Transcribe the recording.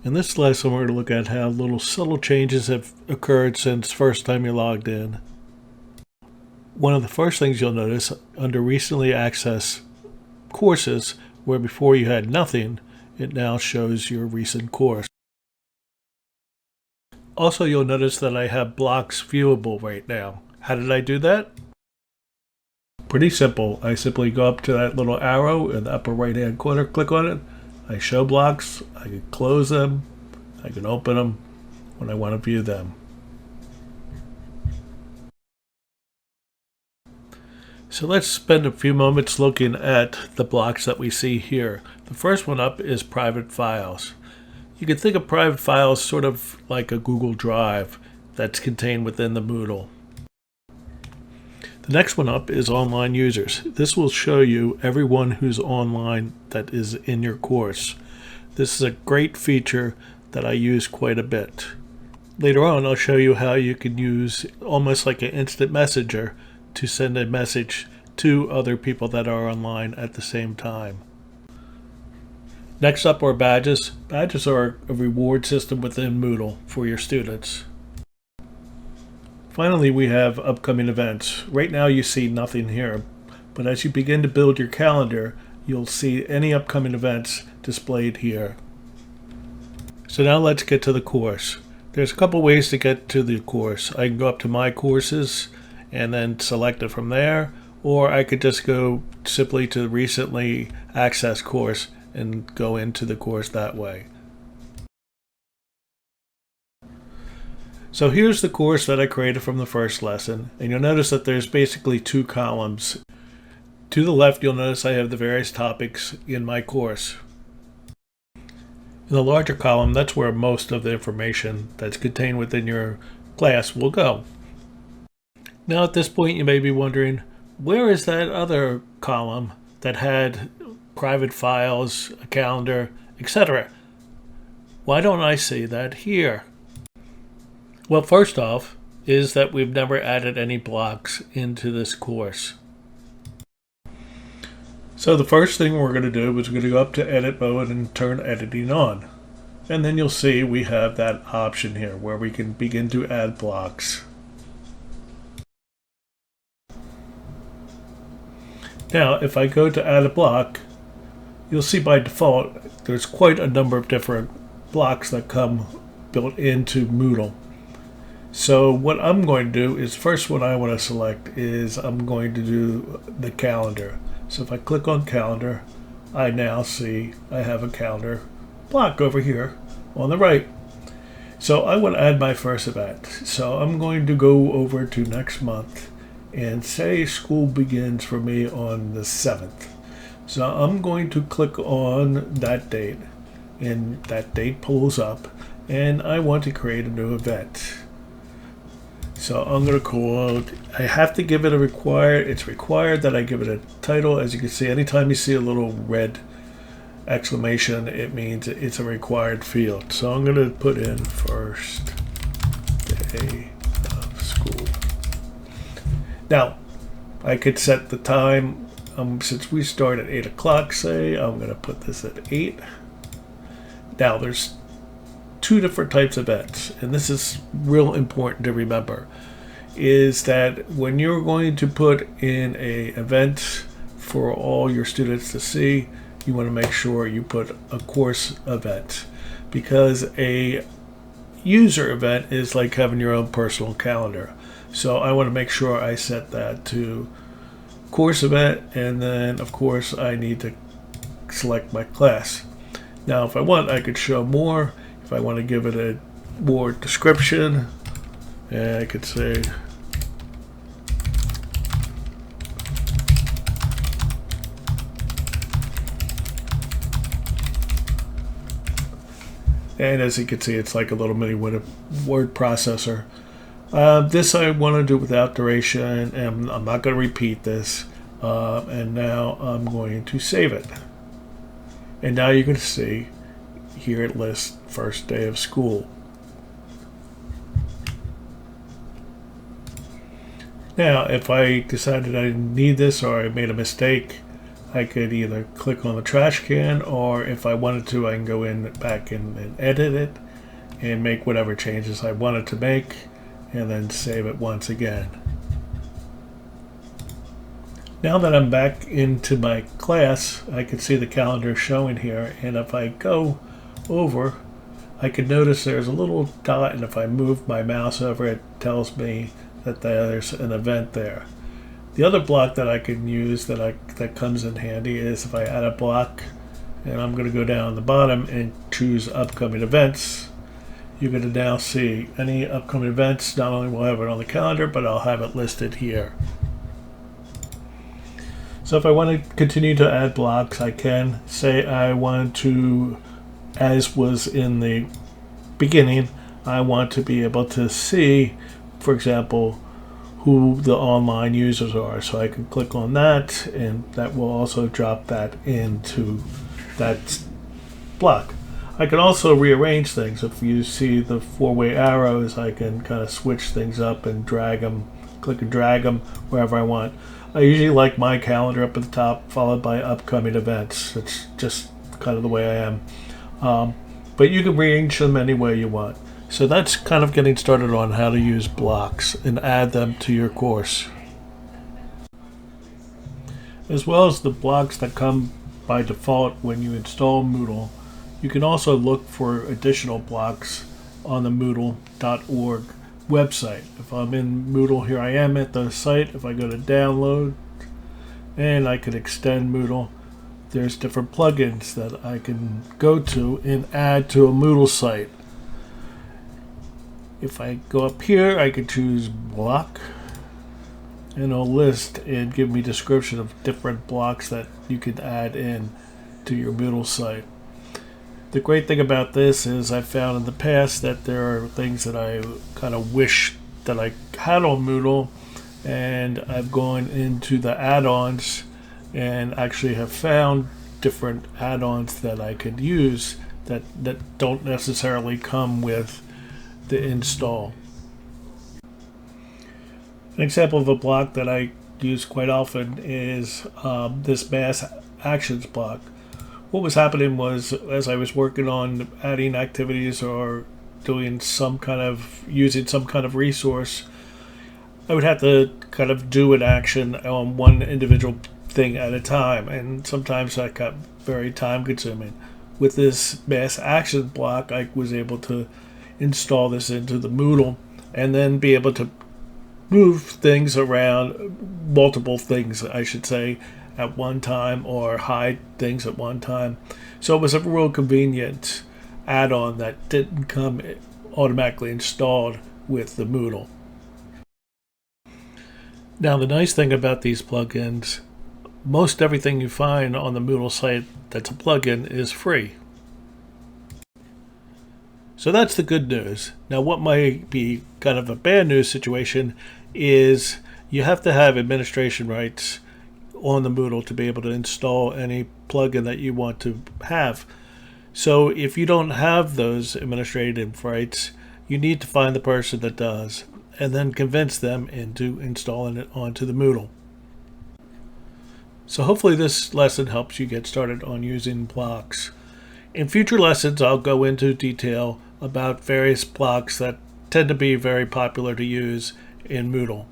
In this lesson, we're going to look at how little subtle changes have occurred since first time you logged in. One of the first things you'll notice under recently accessed courses, where before you had nothing, it now shows your recent course. Also, you'll notice that I have blocks viewable right now. How did I do that? Pretty simple. I simply go up to that little arrow in the upper right hand corner, click on it. I show blocks, I can close them, I can open them when I want to view them. So let's spend a few moments looking at the blocks that we see here. The first one up is private files. You can think of private files sort of like a Google Drive that's contained within the Moodle. The next one up is online users. This will show you everyone who's online that is in your course. This is a great feature that I use quite a bit. Later on, I'll show you how you can use almost like an instant messenger to send a message to other people that are online at the same time. Next up are badges. Badges are a reward system within Moodle for your students. Finally, we have upcoming events. Right now you see nothing here, but as you begin to build your calendar, you'll see any upcoming events displayed here. So now let's get to the course. There's a couple ways to get to the course. I can go up to My Courses and then select it from there, or I could just go simply to Recently Accessed Course and go into the course that way. So here's the course that I created from the first lesson, and you'll notice that there's basically two columns. To the left, you'll notice I have the various topics in my course. In the larger column, that's where most of the information that's contained within your class will go. Now at this point, you may be wondering, where is that other column that had private files, a calendar, etc.? Why don't I see that here? Well, first off is that we've never added any blocks into this course. So the first thing we're going to do is we're going to go up to edit mode and turn editing on. And then you'll see we have that option here where we can begin to add blocks. Now, if I go to add a block, you'll see by default there's quite a number of different blocks that come built into Moodle. So what I'm going to do is, first one I want to select is I'm going to do the calendar. So if I click on calendar, I now see I have a calendar block over here on the right. So I want to add my first event. So I'm going to go over to next month and say school begins for me on the 7th. So I'm going to click on that date, and that date pulls up, and I want to create a new event. So I'm going to call it, I have to give it it's required that I give it a title. As you can see, anytime you see a little red exclamation, it means it's a required field. So I'm going to put in first day of school. Now, I could set the time. Since we start at 8 o'clock, say, I'm going to put this at 8. Now, there's two different types of events, and this is real important to remember, is that when you're going to put in a event for all your students to see, you want to make sure you put a course event, because a user event is like having your own personal calendar. So I want to make sure I set that to course event, and then of course I need to select my class. Now if I want, I could show more. If I want to give it a more description, I could say and as you can see, it's like a little mini word processor. This I want to do without duration, and I'm not going to repeat this. And now I'm going to save it. And now you can see here it lists first day of school. Now, if I decided I didn't need this or I made a mistake, I could either click on the trash can, or if I wanted to, I can go back in and edit it and make whatever changes I wanted to make, and then save it once again. Now that I'm back into my class, I can see the calendar showing here, and if I go over, I can notice there's a little dot, and if I move my mouse over, it tells me that there's an event there. The other block that I can use that comes in handy is if I add a block, and I'm going to go down the bottom and choose upcoming events. You're going to now see any upcoming events. Not only will I have it on the calendar, but I'll have it listed here. So if I want to continue to add blocks, I can say I want to, as was in the beginning, I want to be able to see, for example, who the online users are. So I can click on that, and that will also drop that into that block. I can also rearrange things. If you see the four-way arrows, I can kind of switch things up and drag them, click and drag them wherever I want. I usually like my calendar up at the top, followed by upcoming events. It's just kind of the way I am. But you can arrange them any way you want. So that's kind of getting started on how to use blocks and add them to your course. As well as the blocks that come by default when you install Moodle, you can also look for additional blocks on the Moodle.org website. If I'm in Moodle, here I am at the site. If I go to download, and I could extend Moodle, there's different plugins that I can go to and add to a Moodle site. If I go up here, I can choose block, and it'll list and give me description of different blocks that you can add in to your Moodle site. The great thing about this is I've found in the past that there are things that I kind of wish that I had on Moodle, and I've gone into the add-ons and actually have found different add-ons that I could use that don't necessarily come with the install. An example of a block that I use quite often is this mass actions block. What was happening was, as I was working on adding activities or doing some kind of, using some kind of resource, I would have to kind of do an action on one individual thing at a time, and sometimes that got very time consuming. With this mass action block, I was able to install this into the Moodle and then be able to move things around, multiple things I should say, at one time, or hide things at one time. So it was a real convenient add-on that didn't come automatically installed with the Moodle. Now the nice thing about these plugins, most everything you find on the Moodle site that's a plugin is free. So that's the good news. Now what might be kind of a bad news situation is you have to have administration rights on the Moodle to be able to install any plugin that you want to have. So if you don't have those administrative rights, you need to find the person that does and then convince them into installing it onto the Moodle. So hopefully this lesson helps you get started on using blocks. In future lessons, I'll go into detail about various blocks that tend to be very popular to use in Moodle.